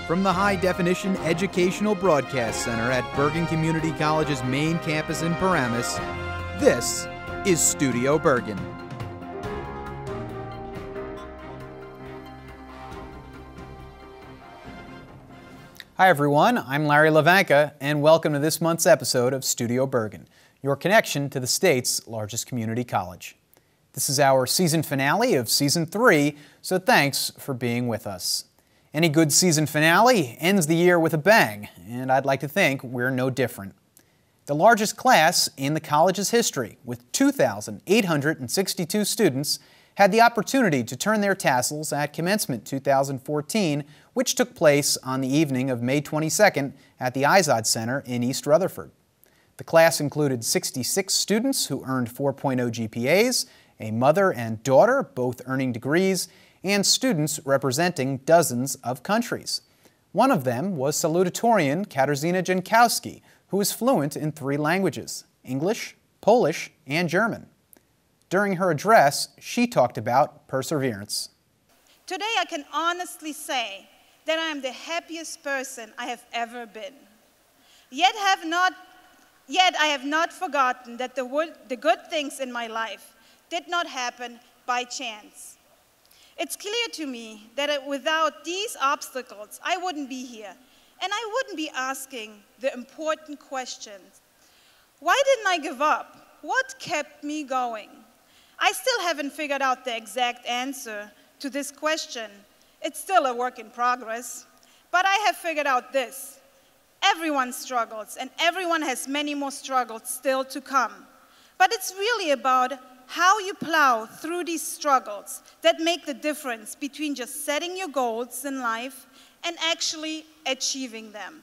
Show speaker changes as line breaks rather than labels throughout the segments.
From the high-definition educational broadcast center at Bergen Community College's main campus in Paramus, this is Studio Bergen. Hi everyone, I'm Larry Levanka, and welcome to this month's episode of Studio Bergen, your connection to the state's largest community college. This is our season finale of Season 3, so thanks for being with us. Any good season finale ends the year with a bang, and I'd like to think we're no different. The largest class in the college's history, with 2,862 students, had the opportunity to turn their tassels at Commencement 2014, which took place on the evening of May 22nd at the Izod Center in East Rutherford. The class included 66 students who earned 4.0 GPAs, a mother and daughter, both earning degrees, and students representing dozens of countries. One of them was salutatorian Katarzyna Jankowski, who is fluent in 3 languages, English, Polish, and German. During her address, she talked about perseverance.
Today I can honestly say that I am the happiest person I have ever been. Yet I have not forgotten that the good things in my life did not happen by chance. It's clear to me that without these obstacles, I wouldn't be here, and I wouldn't be asking the important questions. Why didn't I give up? What kept me going? I still haven't figured out the exact answer to this question. It's still a work in progress, but I have figured out this. Everyone struggles, and everyone has many more struggles still to come. But it's really about how you plow through these struggles that make the difference between just setting your goals in life and actually achieving them.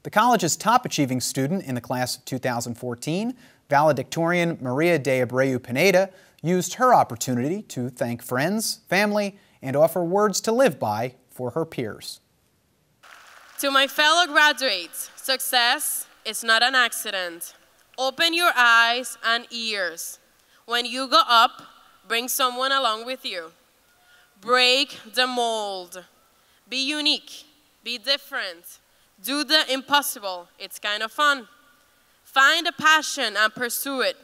The college's top achieving student in the class of 2014, valedictorian Maria de Abreu Pineda, used her opportunity to thank friends, family, and offer words to live by for her peers.
To my fellow graduates, success is not an accident. Open your eyes and ears. When you go up, bring someone along with you. Break the mold. Be unique. Be different. Do the impossible. It's kind of fun. Find a passion and pursue it.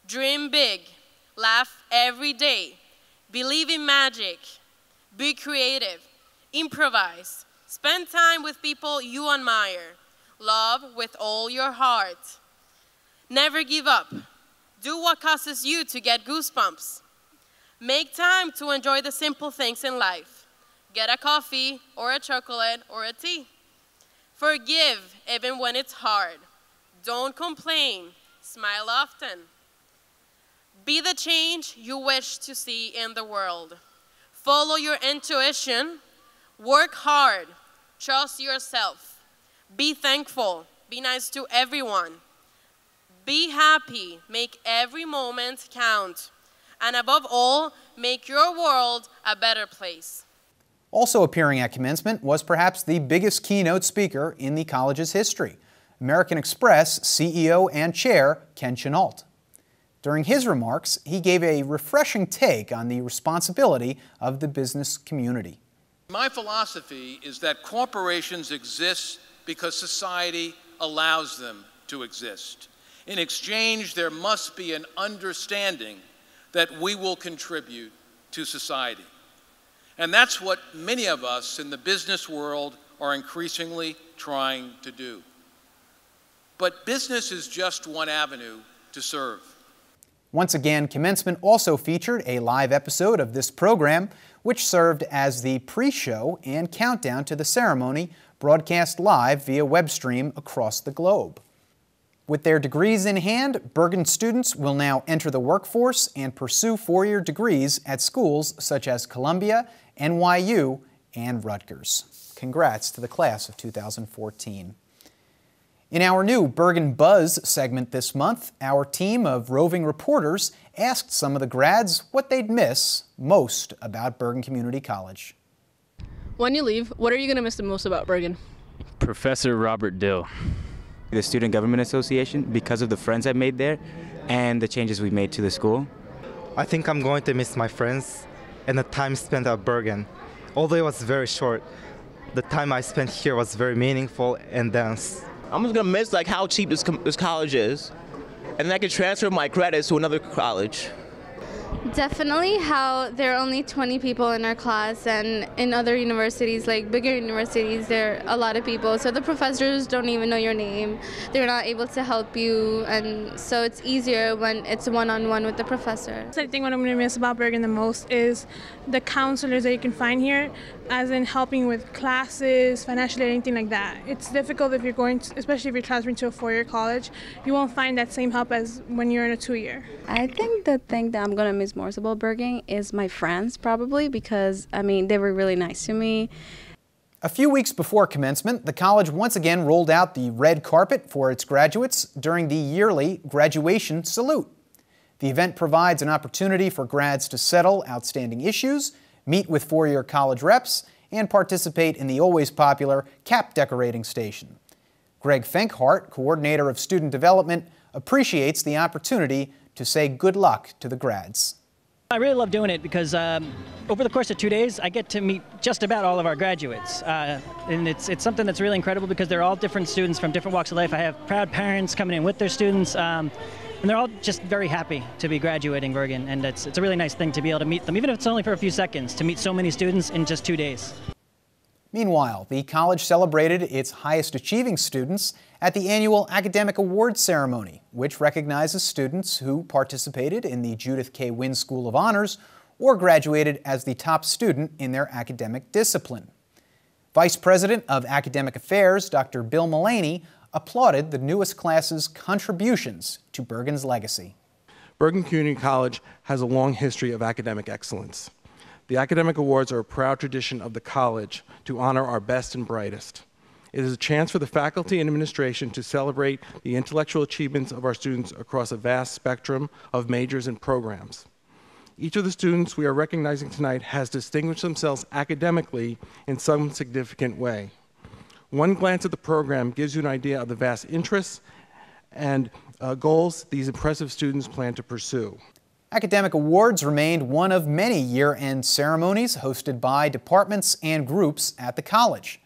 Dream big. Laugh every day. Believe in magic. Be creative. Improvise. Spend time with people you admire. Love with all your heart. Never give up. Do what causes you to get goosebumps. Make time to enjoy the simple things in life. Get a coffee or a chocolate or a tea. Forgive even when it's hard. Don't complain. Smile often. Be the change you wish to see in the world. Follow your intuition. Work hard. Trust yourself. Be thankful. Be nice to everyone. Be happy. Make every moment count. And above all, make your world a better place.
Also appearing at Commencement was perhaps the biggest keynote speaker in the college's history, American Express CEO and Chair Ken Chenault. During his remarks, he gave a refreshing take on the responsibility of the business community.
My philosophy is that corporations exist because society allows them to exist. In exchange, there must be an understanding that we will contribute to society. And that's what many of us in the business world are increasingly trying to do. But business is just one avenue to serve.
Once again, Commencement also featured a live episode of this program, which served as the pre-show and countdown to the ceremony, broadcast live via web stream across the globe. With their degrees in hand, Bergen students will now enter the workforce and pursue four-year degrees at schools such as Columbia, NYU, and Rutgers. Congrats to the class of 2014. In our new Bergen Buzz segment this month, our team of roving reporters asked some of the grads what they'd miss most about Bergen Community College.
When you leave, what are you going to miss the most about Bergen?
Professor Robert Dill.
The Student Government Association, because of the friends I made there and the changes we made to the school.
I think I'm going to miss my friends and the time spent at Bergen. Although it was very short, the time I spent here was very meaningful, and then
I'm just gonna miss like how cheap this college is, and then I can transfer my credits to another college.
Definitely how there are only 20 people in our class, and in other universities, like bigger universities, there are a lot of people. So the professors don't even know your name. They're not able to help you, and so it's easier when it's one-on-one with the professor.
I think what I'm going to miss about Bergen the most is the counselors that you can find here, as in helping with classes, financial aid, anything like that. It's difficult if you're going to, especially if you're transferring to a four-year college, you won't find that same help as when you're in a two-year.
I think the thing that I'm going to miss most about Bergen is my friends, probably, because, I mean, they were really nice to me.
A few weeks before commencement, the college once again rolled out the red carpet for its graduates during the yearly graduation salute. The event provides an opportunity for grads to settle outstanding issues, meet with four-year college reps, and participate in the always popular cap decorating station. Greg Fenkhart, coordinator of student development, appreciates the opportunity to say good luck to the grads.
I really love doing it because over the course of 2 days, I get to meet just about all of our graduates. And it's something that's really incredible because they're all different students from different walks of life. I have proud parents coming in with their students, and they're all just very happy to be graduating Bergen. And it's a really nice thing to be able to meet them, even if it's only for a few seconds, to meet so many students in just 2 days.
Meanwhile, the college celebrated its highest achieving students at the annual Academic Awards Ceremony, which recognizes students who participated in the Judith K. Wynn School of Honors or graduated as the top student in their academic discipline. Vice President of Academic Affairs, Dr. Bill Mullaney, applauded the newest class's contributions to Bergen's legacy.
Bergen Community College has a long history of academic excellence. The Academic Awards are a proud tradition of the college to honor our best and brightest. It is a chance for the faculty and administration to celebrate the intellectual achievements of our students across a vast spectrum of majors and programs. Each of the students we are recognizing tonight has distinguished themselves academically in some significant way. One glance at the program gives you an idea of the vast interests and goals these impressive students plan to pursue.
Academic Awards remained one of many year-end ceremonies hosted by departments and groups at the college.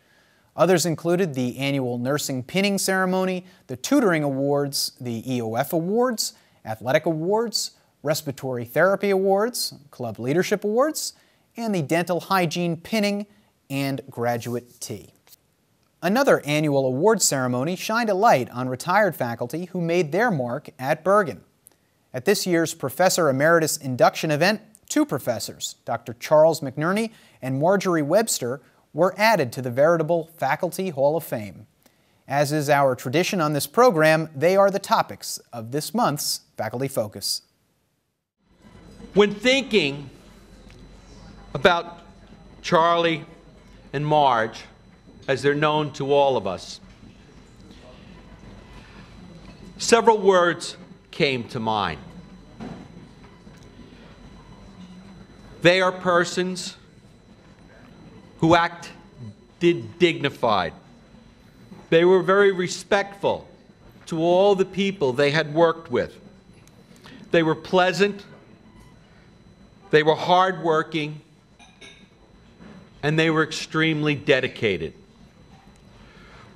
Others included the annual Nursing Pinning Ceremony, the Tutoring Awards, the EOF Awards, Athletic Awards, Respiratory Therapy Awards, Club Leadership Awards, and the Dental Hygiene Pinning and Graduate Tea. Another annual award ceremony shined a light on retired faculty who made their mark at Bergen. At this year's Professor Emeritus induction event, two professors, Dr. Charles McNerney and Marjorie Webster, were added to the veritable Faculty Hall of Fame. As is our tradition on this program, they are the topics of this month's Faculty Focus.
When thinking about Charlie and Marge, as they're known to all of us, several words came to mind. They are persons who acted dignified. They were very respectful to all the people they had worked with. They were pleasant, they were hardworking, and they were extremely dedicated.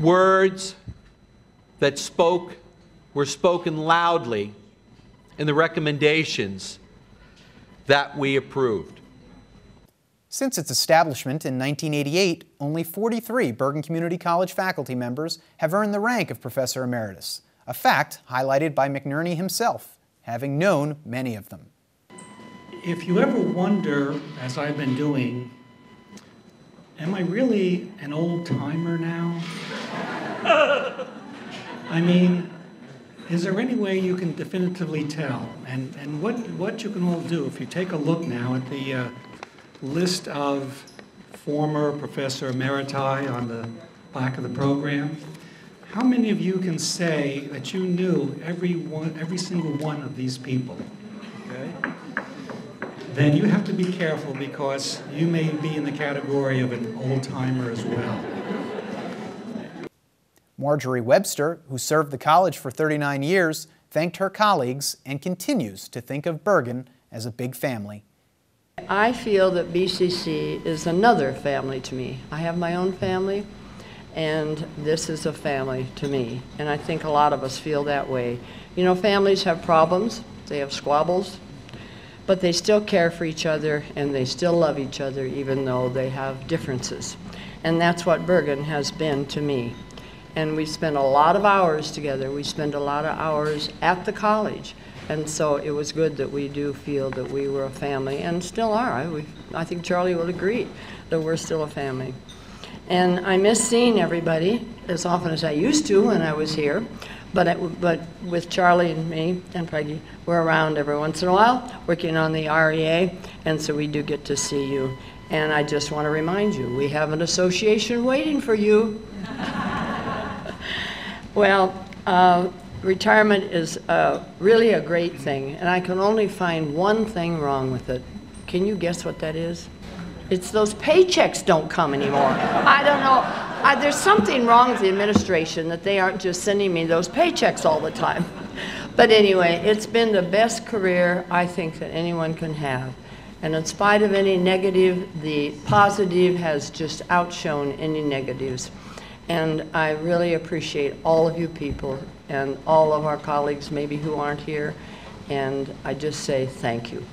Words that were spoken loudly in the recommendations that we approved.
Since its establishment in 1988, only 43 Bergen Community College faculty members have earned the rank of Professor Emeritus, a fact highlighted by McNerney himself, having known many of them.
If you ever wonder, as I've been doing, am I really an old-timer now? I mean, is there any way you can definitively tell? And what you can all do, if you take a look now at the list of former Professor Emeriti on the back of the program, how many of you can say that you knew every single one of these people? Okay? Then you have to be careful because you may be in the category of an old-timer as well.
Marjorie Webster, who served the college for 39 years, thanked her colleagues and continues to think of Bergen as a big family.
I feel that BCC is another family to me. I have my own family, and this is a family to me. And I think a lot of us feel that way. You know, families have problems, they have squabbles, but they still care for each other and they still love each other even though they have differences. And that's what Bergen has been to me. And we spend a lot of hours together. We spend a lot of hours at the college. And so it was good that we do feel that we were a family, and still are. I think Charlie would agree that we're still a family. And I miss seeing everybody as often as I used to when I was here. But with Charlie and me and Peggy, we're around every once in a while, working on the REA, and so we do get to see you. And I just want to remind you, we have an association waiting for you. Well, retirement is really a great thing, and I can only find one thing wrong with it. Can you guess what that is? It's those paychecks don't come anymore. I don't know. There's something wrong with the administration that they aren't just sending me those paychecks all the time. But anyway, it's been the best career I think that anyone can have. And in spite of any negative, the positive has just outshone any negatives. And I really appreciate all of you people and all of our colleagues maybe who aren't here. And I just say thank you.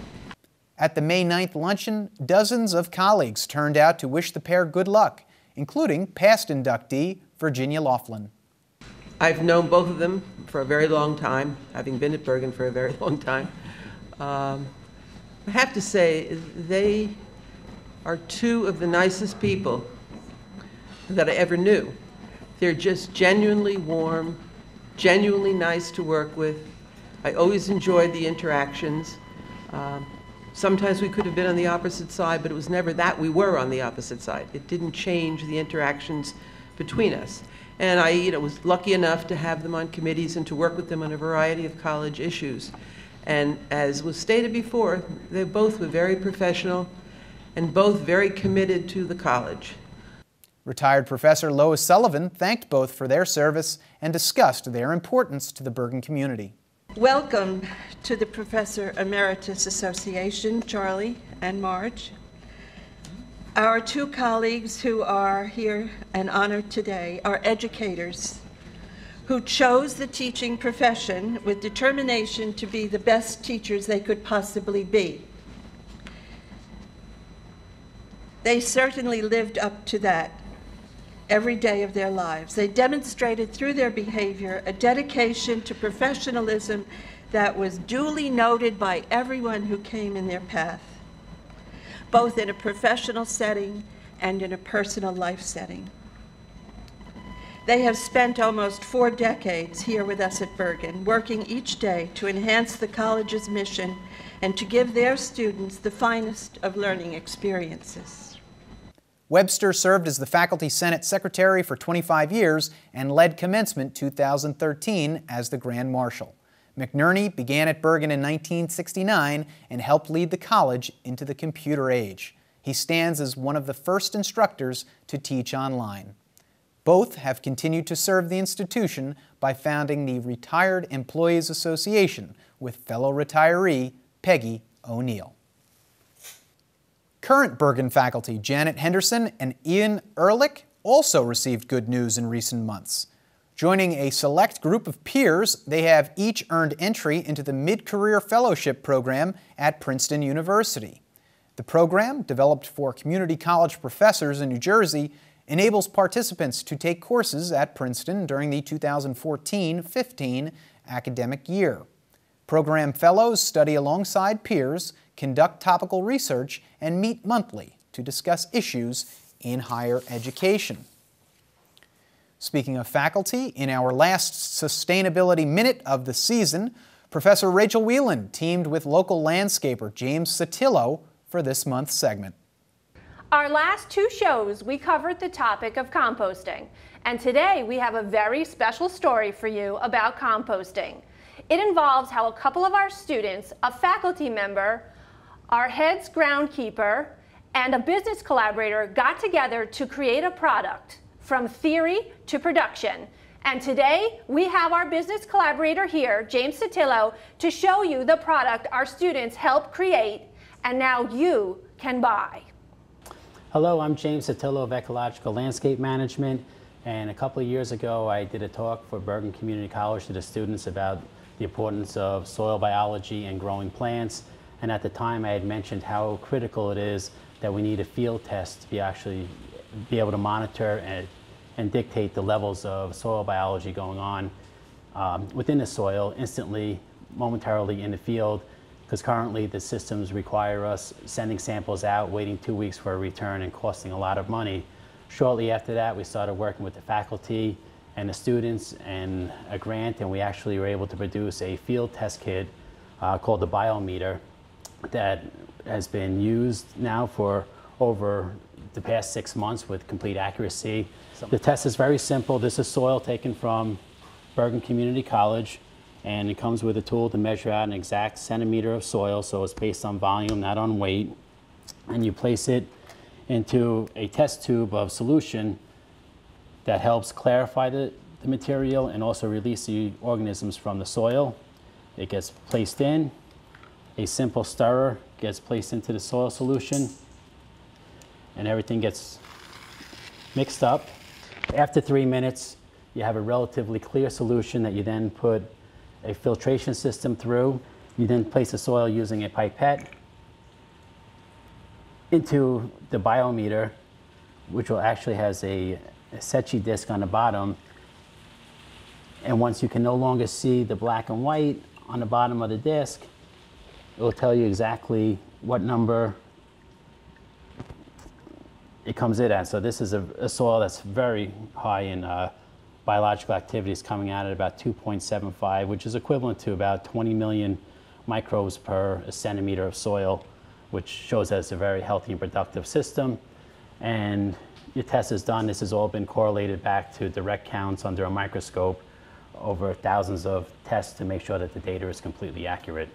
At the May 9th luncheon, dozens of colleagues turned out to wish the pair good luck, including past inductee Virginia Laughlin.
I've known both of them for a very long time, having been at Bergen for a very long time. I have to say, they are two of the nicest people that I ever knew. They're just genuinely warm, genuinely nice to work with. I always enjoyed the interactions. Sometimes we could have been on the opposite side, but it was never that we were on the opposite side. It didn't change the interactions between us. And I was lucky enough to have them on committees and to work with them on a variety of college issues. And as was stated before, they both were very professional and both very committed to the college.
Retired Professor Lois Sullivan thanked both for their service and discussed their importance to the Bergen community.
Welcome to the Professor Emeritus Association, Charlie and Marge. Our two colleagues who are here and honored today are educators who chose the teaching profession with determination to be the best teachers they could possibly be. They certainly lived up to that every day of their lives. They demonstrated through their behavior a dedication to professionalism that was duly noted by everyone who came in their path, both in a professional setting and in a personal life setting. They have spent almost 4 decades here with us at Bergen, working each day to enhance the college's mission and to give their students the finest of learning experiences.
Webster served as the Faculty Senate Secretary for 25 years and led Commencement 2013 as the Grand Marshal. McNerney began at Bergen in 1969 and helped lead the college into the computer age. He stands as one of the first instructors to teach online. Both have continued to serve the institution by founding the Retired Employees Association with fellow retiree Peggy O'Neill. Current Bergen faculty Janet Henderson and Ian Ehrlich also received good news in recent months. Joining a select group of peers, they have each earned entry into the Mid-Career Fellowship Program at Princeton University. The program, developed for community college professors in New Jersey, enables participants to take courses at Princeton during the 2014-15 academic year. Program fellows study alongside peers, conduct topical research, and meet monthly to discuss issues in higher education. Speaking of faculty, in our last Sustainability Minute of the season, Professor Rachel Whelan teamed with local landscaper James Sotillo for this month's segment.
Our last 2 shows, we covered the topic of composting, and today we have a very special story for you about composting. It involves how a couple of our students, a faculty member, our head's groundkeeper, and a business collaborator got together to create a product from theory to production. And today we have our business collaborator here, James Sotillo, to show you the product our students helped create and now you can buy.
Hello, I'm James Sotillo of Ecological Landscape Management, and a couple of years ago I did a talk for Bergen Community College to the students about the importance of soil biology and growing plants, and at the time I had mentioned how critical it is that we need a field test to be able to monitor and dictate the levels of soil biology going on within the soil instantly, momentarily in the field, because currently the systems require us sending samples out, waiting 2 weeks for a return, and costing a lot of money. Shortly after that, we started working with the faculty and the students and a grant, and we actually were able to produce a field test kit called the Biometer that has been used now for over the past 6 months with complete accuracy. The test is very simple. This is soil taken from Bergen Community College, and it comes with a tool to measure out an exact centimeter of soil, so it's based on volume, not on weight. And you place it into a test tube of solution that helps clarify the material and also release the organisms from the soil. It gets placed in. A simple stirrer gets placed into the soil solution, and everything gets mixed up. After 3 minutes, you have a relatively clear solution that you then put a filtration system through. You then place the soil using a pipette into the biometer, which will actually has a Secchi disc on the bottom. And once you can no longer see the black and white on the bottom of the disc, it will tell you exactly what number it comes in at. So this is a soil that's very high in biological activities, coming out at about 2.75, which is equivalent to about 20 million microbes per centimeter of soil, which shows that it's a very healthy and productive system. And your test is done. This has all been correlated back to direct counts under a microscope over thousands of tests to make sure that the data is completely accurate.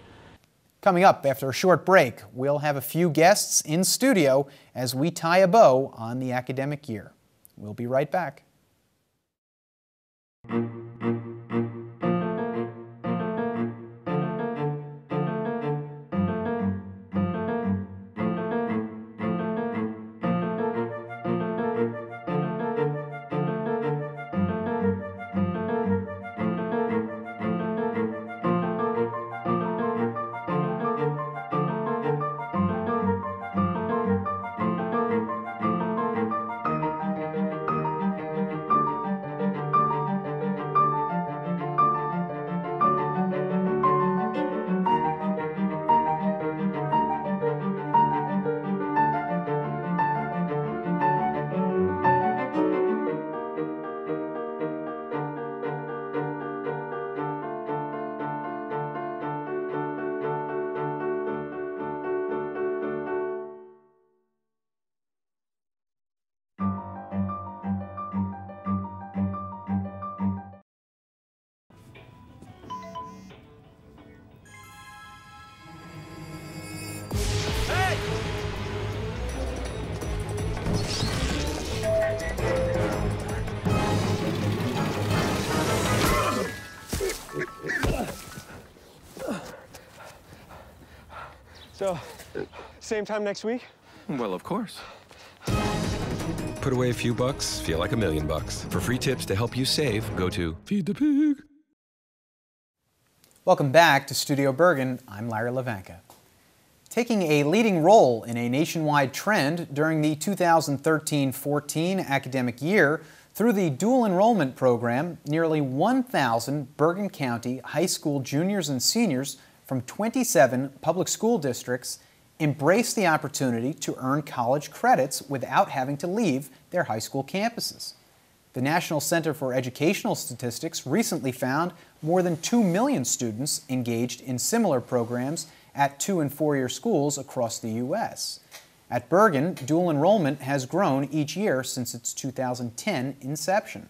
Coming up after a short break, we'll have a few guests in studio as we tie a bow on the academic year. We'll be right back.
So, same time next week?
Well, of course. Put away a few bucks, feel like $1 million. For free tips to help you save, go to Feed the Pig.
Welcome back to Studio Bergen. I'm Larry Levanka. Taking a leading role in a nationwide trend during the 2013-14 academic year, through the dual enrollment program, nearly 1,000 Bergen County high school juniors and seniors from 27 public school districts embrace the opportunity to earn college credits without having to leave their high school campuses. The National Center for Educational Statistics recently found more than 2 million students engaged in similar programs at 2- and 4-year schools across the U.S. At Bergen, dual enrollment has grown each year since its 2010 inception.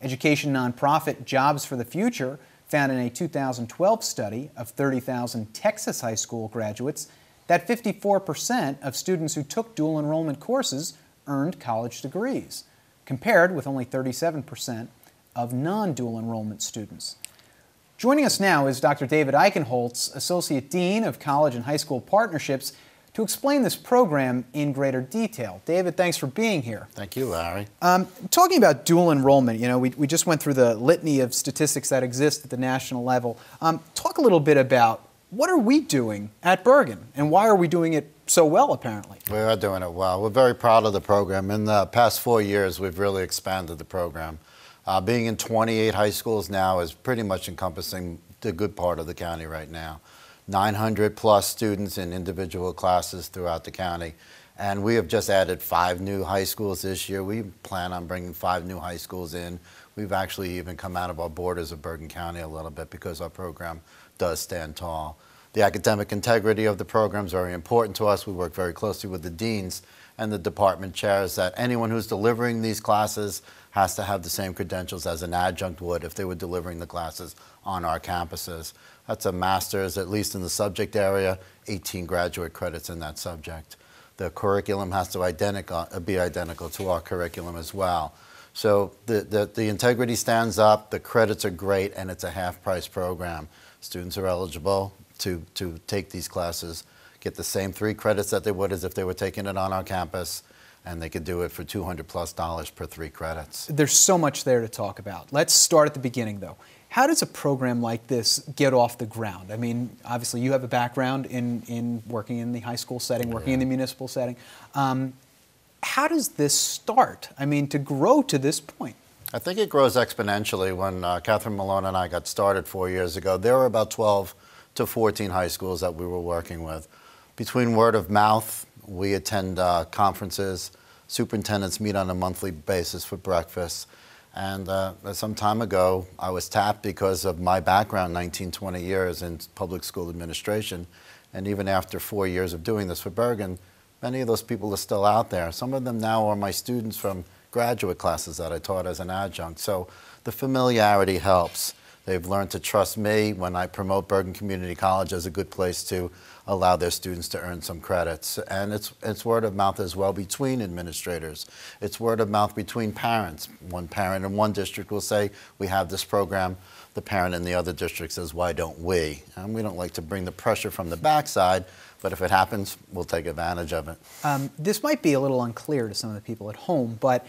Education nonprofit Jobs for the Future found in a 2012 study of 30,000 Texas high school graduates that 54% of students who took dual enrollment courses earned college degrees, compared with only 37% of non-dual enrollment students. Joining us now is Dr. David Eichenholz, Associate Dean of College and High School Partnerships. to explain this program in greater detail. David, thanks for being here.
Thank you, Larry.
Talking about dual enrollment, you know, we just went through the litany of statistics that exist at the national level. Talk a little bit about what are we doing at Bergen, and why are we doing it so well, apparently?
We are doing it well. We're very proud of the program. In the past 4 years, we've really expanded the program. Being in 28 high schools now is pretty much encompassing the good part of the county right now. 900 plus students in individual classes throughout the county. And we have just added 5 new high schools this year. We plan on bringing 5 new high schools in. We've actually even come out of our borders of Bergen County a little bit because our program does stand tall. The academic integrity of the program is very important to us. We work very closely with the deans and the department chairs that anyone who's delivering these classes has to have the same credentials as an adjunct would if they were delivering the classes on our campuses. That's a master's, at least in the subject area, 18 graduate credits in that subject. The curriculum has to be identical to our curriculum as well. So the integrity stands up, the credits are great, and it's a half-price program. Students are eligible to take these classes, get the same 3 credits that they would as if they were taking it on our campus, and they could do it for $200+ per 3 credits.
There's so much there to talk about. Let's start at the beginning, though. How does a program like this get off the ground? I mean, obviously you have a background in working in the high school setting, working in the municipal setting. How does this start? I mean, to grow to this point?
I think it grows exponentially. When Catherine Malone and I got started 4 years ago, there were about 12 to 14 high schools that we were working with. Between word of mouth, we attend conferences, superintendents meet on a monthly basis for breakfast. And some time ago, I was tapped because of my background, 19, 20 years in public school administration. And even after 4 years of doing this for Bergen, many of those people are still out there. Some of them now are my students from graduate classes that I taught as an adjunct. So the familiarity helps. They've learned to trust me when I promote Bergen Community College as a good place to allow their students to earn some credits. And it's word of mouth as well between administrators. It's word of mouth between parents. One parent in one district will say, we have this program. The parent in the other district says, why don't we? And we don't like to bring the pressure from the backside, but if it happens, we'll take advantage of it.
This might be a little unclear to some of the people at home, but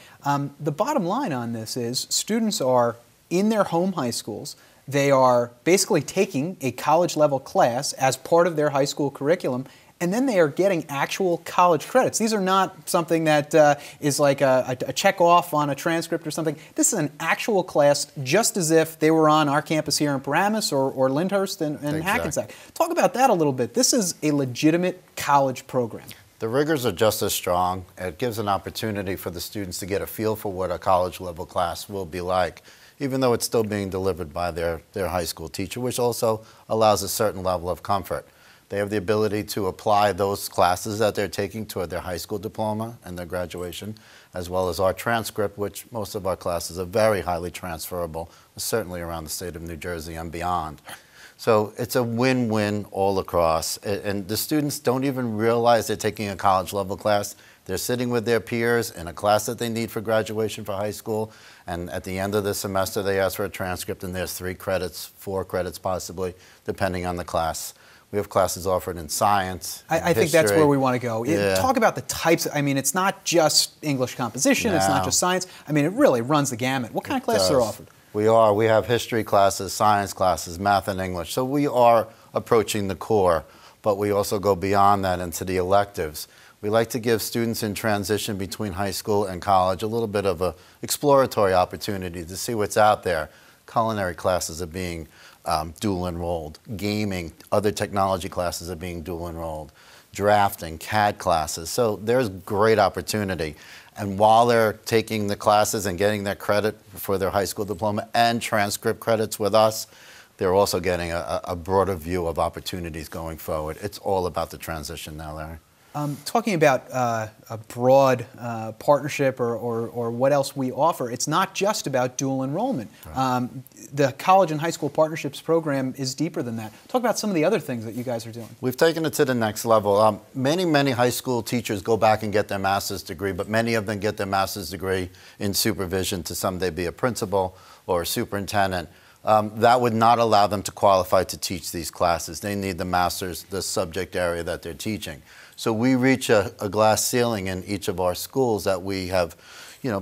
the bottom line on this is students are in their home high schools. They are basically taking a college-level class as part of their high school curriculum, and then they are getting actual college credits. These are not something that is like a check off on a transcript or something. This is an actual class, just as if they were on our campus here in Paramus or Lyndhurst and Hackensack. Talk about that a little bit. This is a legitimate college program.
The rigors are just as strong. It gives an opportunity for the students to get a feel for what a college-level class will be like, even though it's still being delivered by their high school teacher, which also allows a certain level of comfort. They have the ability to apply those classes that they're taking toward their high school diploma and their graduation, as well as our transcript, which most of our classes are very highly transferable, certainly around the state of New Jersey and beyond. So it's a win-win all across. And the students don't even realize they're taking a college-level class. They're sitting with their peers in a class that they need for graduation for high school, and at the end of the semester they ask for a transcript, and there's 3 credits, 4 credits possibly, depending on the class. We have classes offered in science,
I think that's where we want to go.
Yeah.
Talk about the types. I mean, it's not just English composition, it's not just science. I mean, it really runs the gamut. What kind of classes are offered?
We have history classes, science classes, math and English. So we are approaching the core, but we also go beyond that into the electives. We like to give students in transition between high school and college a little bit of an exploratory opportunity to see what's out there. Culinary classes are being dual enrolled. Gaming, other technology classes are being dual enrolled. Drafting, CAD classes. So there's great opportunity. And while they're taking the classes and getting their credit for their high school diploma and transcript credits with us, they're also getting a broader view of opportunities going forward. It's all about the transition now, Larry.
Talking about a broad partnership or what else we offer, it's not just about dual enrollment. Right. The college and high school partnerships program is deeper than that. Talk about some of the other things that you guys are doing.
We've taken it to the next level. Many high school teachers go back and get their master's degree, but many of them get their master's degree in supervision to someday be a principal or a superintendent. That would not allow them to qualify to teach these classes. They need the master's, the subject area that they're teaching. So we reach a glass ceiling in each of our schools that we have,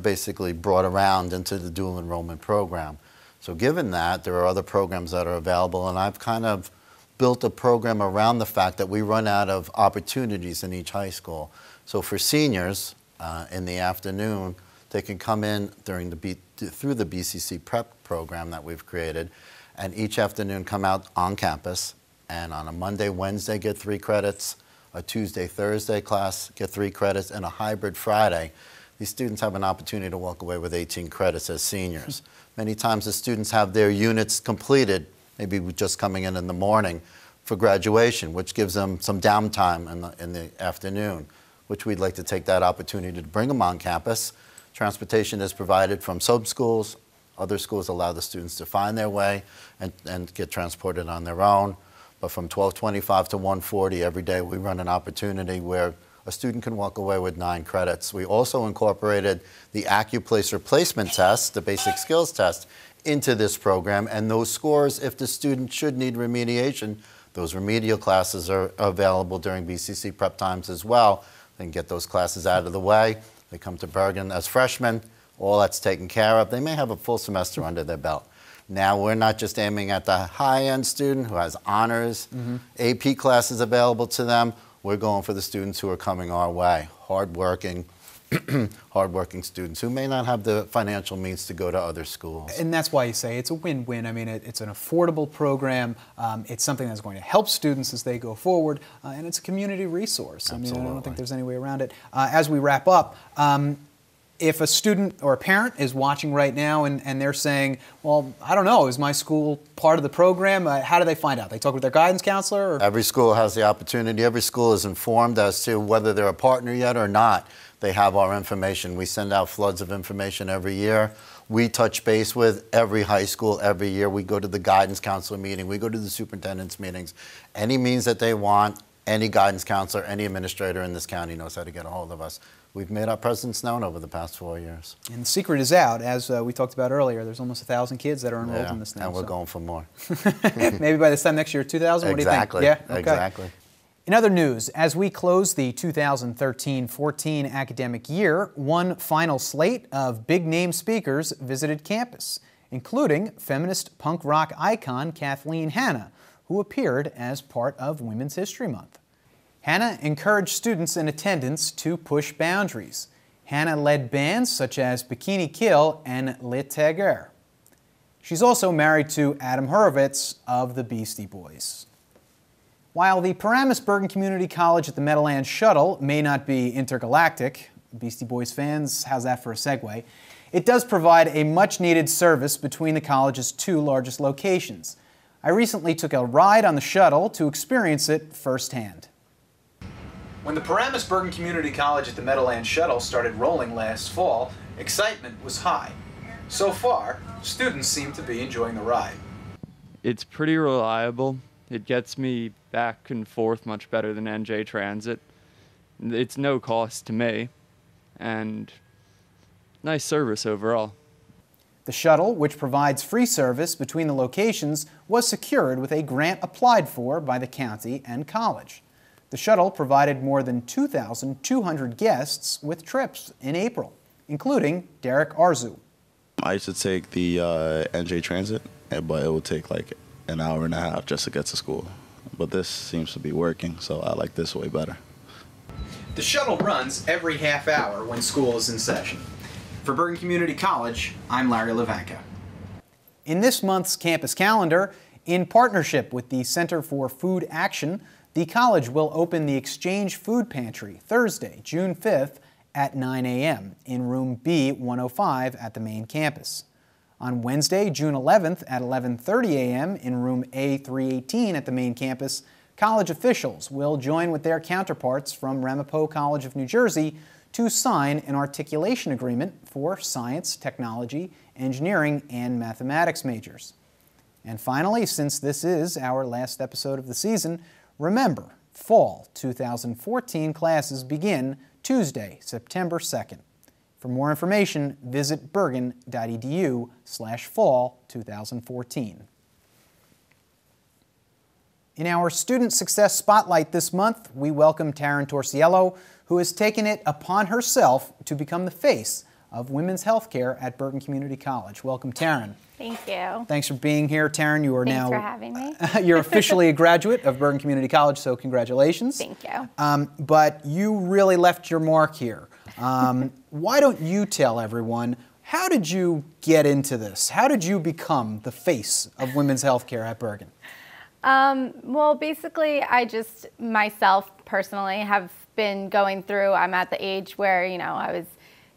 basically brought around into the dual enrollment program. So given that, there are other programs that are available, and I've kind of built a program around the fact that we run out of opportunities in each high school. So for seniors, in the afternoon, they can come in through the BCC prep program that we've created, and each afternoon come out on campus, and on a Monday, Wednesday get 3 credits, a Tuesday, Thursday class get 3 credits, and a hybrid Friday. These students have an opportunity to walk away with 18 credits as seniors. Many times the students have their units completed, maybe just coming in the morning for graduation, which gives them some downtime in the afternoon, which we'd like to take that opportunity to bring them on campus. Transportation is provided from some schools. Other schools allow the students to find their way and get transported on their own. But from 12:25 to 1:40 every day, we run an opportunity where a student can walk away with 9 credits. We also incorporated the AccuPlacer placement test, the basic skills test, into this program. And those scores, if the student should need remediation, those remedial classes are available during BCC prep times as well. They can get those classes out of the way. They come to Bergen as freshmen. All that's taken care of. They may have a full semester under their belt. Now we're not just aiming at the high-end student who has honors, AP classes available to them. We're going for the students who are coming our way, hardworking students who may not have the financial means to go to other schools.
And that's why you say it's a win-win. I mean, it's an affordable program. It's something that's going to help students as they go forward, and it's a community resource.
Absolutely.
I mean, I don't think there's any way around it. As we wrap up, if a student or a parent is watching right now and they're saying, well, I don't know, is my school part of the program? How do they find out? They talk with their guidance counselor? Or?
Every school has the opportunity. Every school is informed as to whether they're a partner yet or not. They have our information. We send out floods of information every year. We touch base with every high school every year. We go to the guidance counselor meeting. We go to the superintendent's meetings. Any means that they want, any guidance counselor, any administrator in this county knows how to get a hold of us. We've made our presence known over the past 4 years.
And the secret is out. As we talked about earlier, there's almost 1,000 kids that are enrolled in this now.
And we're going for more.
Maybe by this time next year, 2,000?
Exactly.
What do you think? Yeah? Okay.
Exactly.
In other news, as we close the 2013-14 academic year, one final slate of big-name speakers visited campus, including feminist punk rock icon Kathleen Hanna, who appeared as part of Women's History Month. Hanna encouraged students in attendance to push boundaries. Hanna led bands such as Bikini Kill and Le Tigre. She's also married to Adam Horovitz of the Beastie Boys. While the Paramus Bergen Community College at the Meadowlands Shuttle may not be intergalactic, Beastie Boys fans, how's that for a segue? It does provide a much-needed service between the college's 2 largest locations. I recently took a ride on the shuttle to experience it firsthand. When the Paramus Bergen Community College at the Meadowlands Shuttle started rolling last fall, excitement was high. So far, students seem to be enjoying the ride.
It's pretty reliable. It gets me back and forth much better than NJ Transit. It's no cost to me, and nice service overall.
The shuttle, which provides free service between the locations, was secured with a grant applied for by the county and college. The shuttle provided more than 2,200 guests with trips in April, including Derek Arzu.
I used to take the NJ Transit, but it would take like an hour and a half just to get to school. But this seems to be working, so I like this way better.
The shuttle runs every half hour when school is in session. For Bergen Community College, I'm Larry Levanka. In this month's campus calendar, in partnership with the Center for Food Action, the college will open the Exchange Food Pantry Thursday, June 5th at 9 a.m. in room B105 at the main campus. On Wednesday, June 11th at 11:30 a.m. in room A318 at the main campus, college officials will join with their counterparts from Ramapo College of New Jersey to sign an articulation agreement for science, technology, engineering, and mathematics majors. And finally, since this is our last episode of the season, remember, fall 2014 classes begin Tuesday, September 2nd. For more information, visit bergen.edu/fall 2014. In our Student Success Spotlight this month, we welcome Taryn Torciello, who has taken it upon herself to become the face of women's health care at Bergen Community College. Welcome, Taryn.
Thank you.
Thanks for being here, Taryn. You are
Thanks
now
for having me.
You're officially a graduate of Bergen Community College, so congratulations.
Thank you.
But you really left your mark here. Why don't you tell everyone, how did you get into this? How did you become the face of women's health care at Bergen?
Well, basically, I just myself personally have been going through, I'm at the age where, you know, I was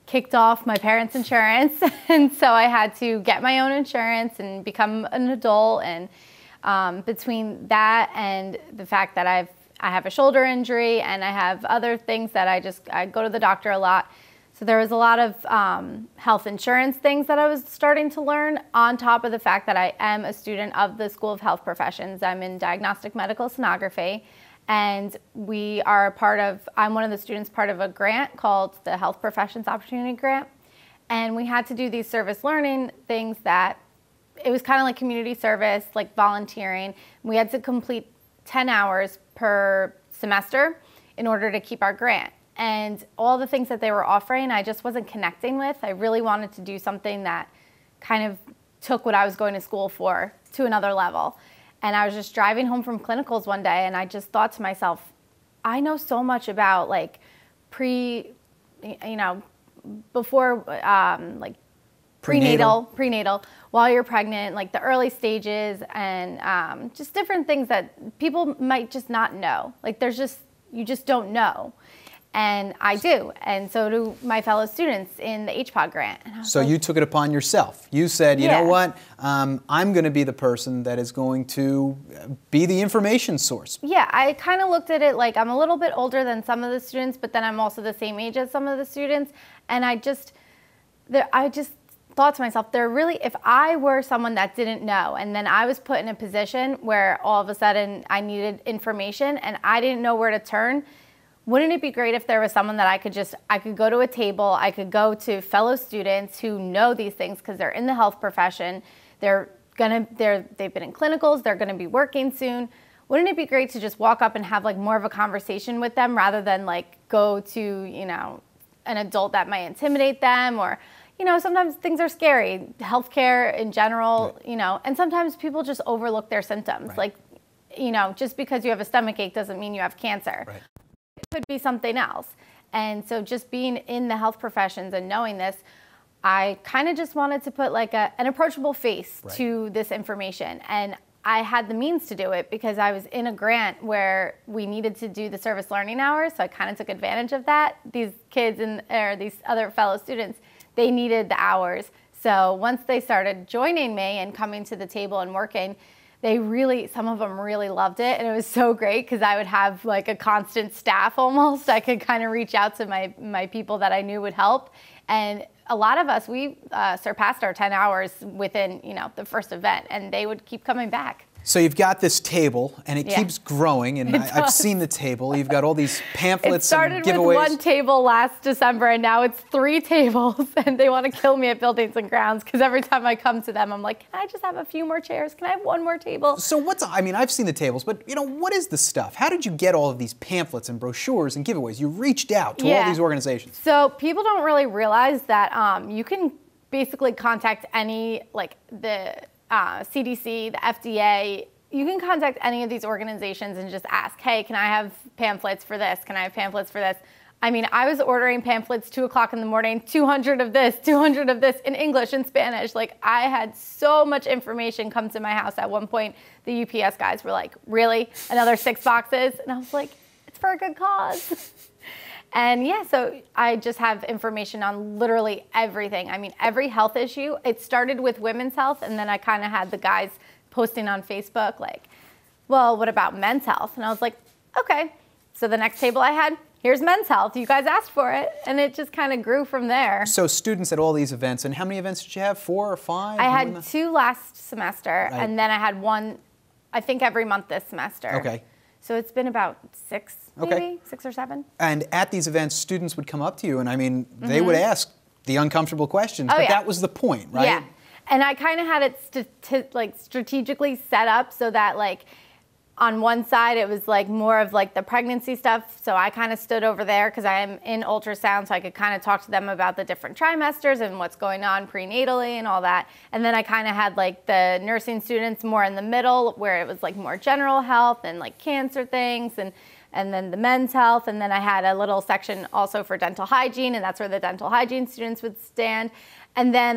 kicked off my parents' insurance, and so I had to get my own insurance and become an adult. And between that and the fact that I have a shoulder injury and I have other things that I go to the doctor a lot. So there was a lot of health insurance things that I was starting to learn, on top of the fact that I am a student of the School of Health Professions. I'm in diagnostic medical sonography, and I'm one of the students part of a grant called the Health Professions Opportunity Grant. And we had to do these service learning things that, it was kind of like community service, like volunteering. We had to complete 10 hours per semester in order to keep our grant. And all the things that they were offering, I just wasn't connecting with. I really wanted to do something that kind of took what I was going to school for to another level. And I was just driving home from clinicals one day, and I just thought to myself, I know so much about like before like prenatal, while you're pregnant, like the early stages, and just different things that people might just not know. Like you just don't know. And I do, and so do my fellow students in the HPOD grant.
So you took it upon yourself. You said, you know what, I'm going to be the person that is going to be the information source.
Yeah, I kind of looked at it like I'm a little bit older than some of the students, but then I'm also the same age as some of the students. And I just thought to myself, if I were someone that didn't know, and then I was put in a position where all of a sudden I needed information and I didn't know where to turn, wouldn't it be great if there was someone that I could go to a table, I could go to fellow students who know these things because they're in the health profession, they've been in clinicals, they're gonna be working soon. Wouldn't it be great to just walk up and have like more of a conversation with them rather than like go to, you know, an adult that might intimidate them, or, you know, sometimes things are scary, healthcare in general, you know, and sometimes people just overlook their symptoms. Like, you know, just because you have a stomach ache doesn't mean you have cancer. It could be something else. And so just being in the health professions and knowing this, I kind of just wanted to put like an approachable face to this information. And I had the means to do it because I was in a grant where we needed to do the service learning hours. So I kind of took advantage of that. These kids or these other fellow students, they needed the hours. So once they started joining me and coming to the table and working, some of them really loved it, and it was so great because I would have like a constant staff almost. I could kind of reach out to my people that I knew would help, and a lot of us, we surpassed our 10 hours within, you know, the first event, and they would keep coming back.
So you've got this table, and it keeps growing, and I've seen the table. You've got all these pamphlets and giveaways. It started with one
table last December, and now it's 3 tables, and they want to kill me at Buildings and Grounds because every time I come to them, I'm like, can I just have a few more chairs? Can I have one more table?
So I've seen the tables, but, you know, what is the stuff? How did you get all of these pamphlets and brochures and giveaways? You reached out to all these organizations.
So people don't really realize that you can basically contact any, like the CDC, the FDA, you can contact any of these organizations and just ask, hey, can I have pamphlets for this? Can I have pamphlets for this? I mean, I was ordering pamphlets 2 o'clock in the morning, 200 of this, 200 of this in English and Spanish. Like, I had so much information come to my house. At one point, the UPS guys were like, really? Another 6 boxes? And I was like, it's for a good cause. And yeah, so I just have information on literally everything. I mean, every health issue. It started with women's health, and then I kind of had the guys posting on Facebook like, well, what about men's health? And I was like, okay. So the next table I had, here's men's health. You guys asked for it. And it just kind of grew from there.
So students at all these events, and how many events did you have? 4 or 5?
I had 2 last semester, and then I had 1, I think, every month this semester.
Okay.
So it's been about 6, maybe 6 or 7.
And at these events, students would come up to you, and I mean, they would ask the uncomfortable questions, but that was the point, right?
Yeah. And I kind of had it strategically set up so that, like, on one side, it was like more of like the pregnancy stuff. So I kind of stood over there because I am in ultrasound, so I could kind of talk to them about the different trimesters and what's going on prenatally and all that. And then I kind of had like the nursing students more in the middle, where it was like more general health and like cancer things, and then the men's health. And then I had a little section also for dental hygiene, and that's where the dental hygiene students would stand. And then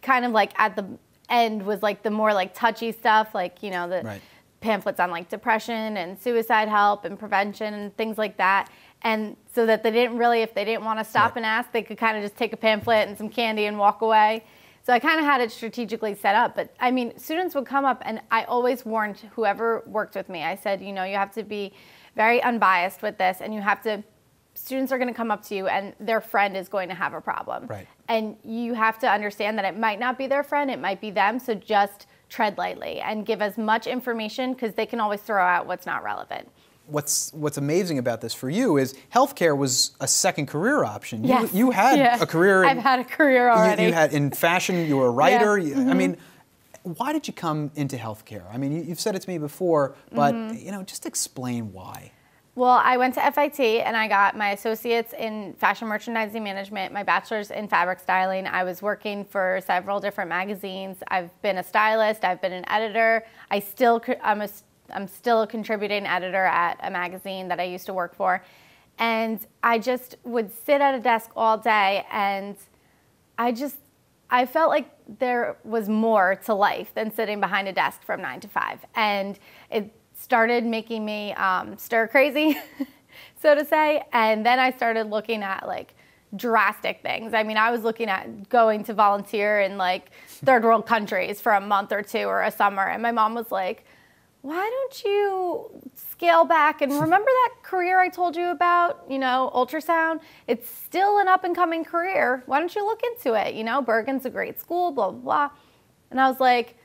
kind of like at the end was like the more like touchy stuff, like, you know, the pamphlets on like depression and suicide help and prevention and things like that. And so that they didn't really, if they didn't want to stop and ask, they could kind of just take a pamphlet and some candy and walk away. So I kind of had it strategically set up. But I mean, students would come up, and I always warned whoever worked with me. I said, you know, you have to be very unbiased with this, and you have to, students are going to come up to you and their friend is going to have a problem. Right. And you have to understand that it might not be their friend, it might be them. So just tread lightly and give as much information, because they can always throw out what's not relevant.
What's amazing about this for you is healthcare was a second career option.
Yes.
You had a career.
I've had a career already.
You had in fashion. You were a writer. I mean, why did you come into healthcare? I mean, you've said it to me before, but you know, just explain why.
Well, I went to FIT and I got my associates in fashion merchandising management, my bachelor's in fabric styling. I was working for several different magazines. I've been a stylist. I've been an editor. I'm still a contributing editor at a magazine that I used to work for. And I just would sit at a desk all day, and I felt like there was more to life than sitting behind a desk from 9 to 5. And it started making me stir crazy, so to say. And then I started looking at like drastic things. I mean, I was looking at going to volunteer in like third world countries for a month or two or a summer. And my mom was like, why don't you scale back and remember that career I told you about, you know, ultrasound? It's still an up and coming career. Why don't you look into it? You know, Bergen's a great school, blah, blah, blah. And I was like,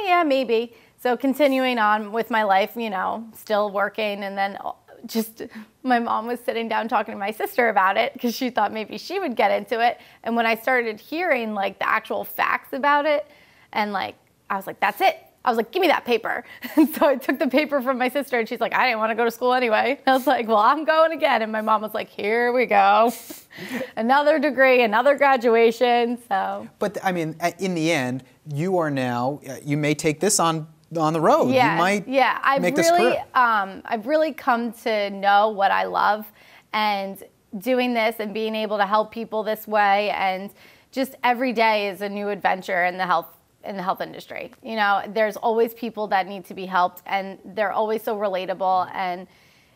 yeah, maybe. So continuing on with my life, you know, still working, and then just my mom was sitting down talking to my sister about it because she thought maybe she would get into it. And when I started hearing like the actual facts about it, and like, I was like, that's it. I was like, give me that paper. And so I took the paper from my sister, and she's like, I didn't want to go to school anyway. I was like, well, I'm going again. And my mom was like, here we go. Another degree, another graduation. So. But
I mean, in the end, you are now, you may take this on the road.
Yeah,
you might
make this career. I've really come to know what I love, and doing this and being able to help people this way, and just every day is a new adventure in the health industry. You know, there's always people that need to be helped, and they're always so relatable. And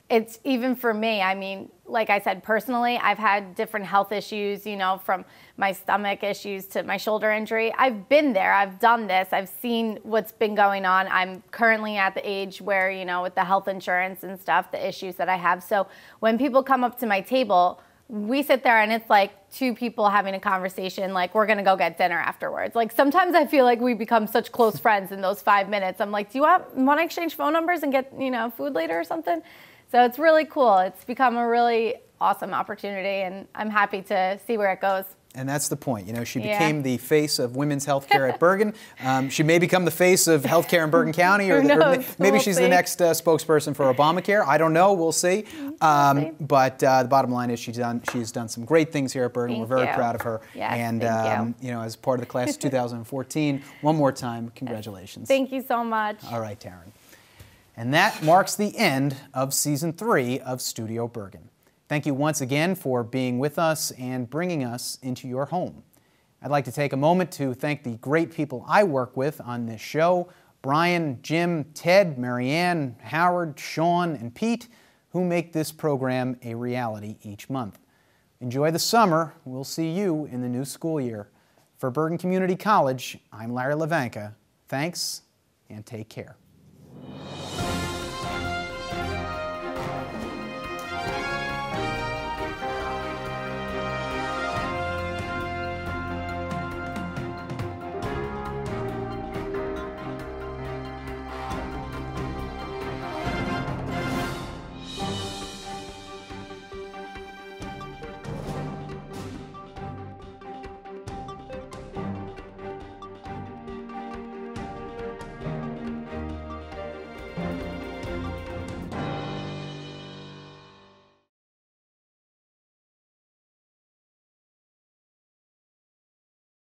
it's even for me, I mean, like I said, personally, I've had different health issues, you know, from my stomach issues to my shoulder injury. I've been there, I've done this, I've seen what's been going on. I'm currently at the age where, you know, with the health insurance and stuff, the issues that I have. So when people come up to my table, we sit there and it's like two people having a conversation, like we're gonna go get dinner afterwards. Like sometimes I feel like we become such close friends in those 5 minutes. I'm like, do you want to exchange phone numbers and get, you know, food later or something? So it's really cool. It's become a really awesome opportunity, and I'm happy to see where it goes.
And that's the point. You know, she became the face of women's healthcare at Bergen. She may become the face of healthcare in Bergen County, or maybe she's the next spokesperson for Obamacare. I don't know. We'll see. But the bottom line is she's done some great things here at Bergen. We're very proud of her.
Yes,
and you know, as part of the class of 2014, one more time, congratulations.
Thank you so much.
All right, Taryn. And that marks the end of Season 3 of Studio Bergen. Thank you once again for being with us and bringing us into your home. I'd like to take a moment to thank the great people I work with on this show: Brian, Jim, Ted, Marianne, Howard, Sean, and Pete, who make this program a reality each month. Enjoy the summer. We'll see you in the new school year. For Bergen Community College, I'm Larry Levanka. Thanks, and take care.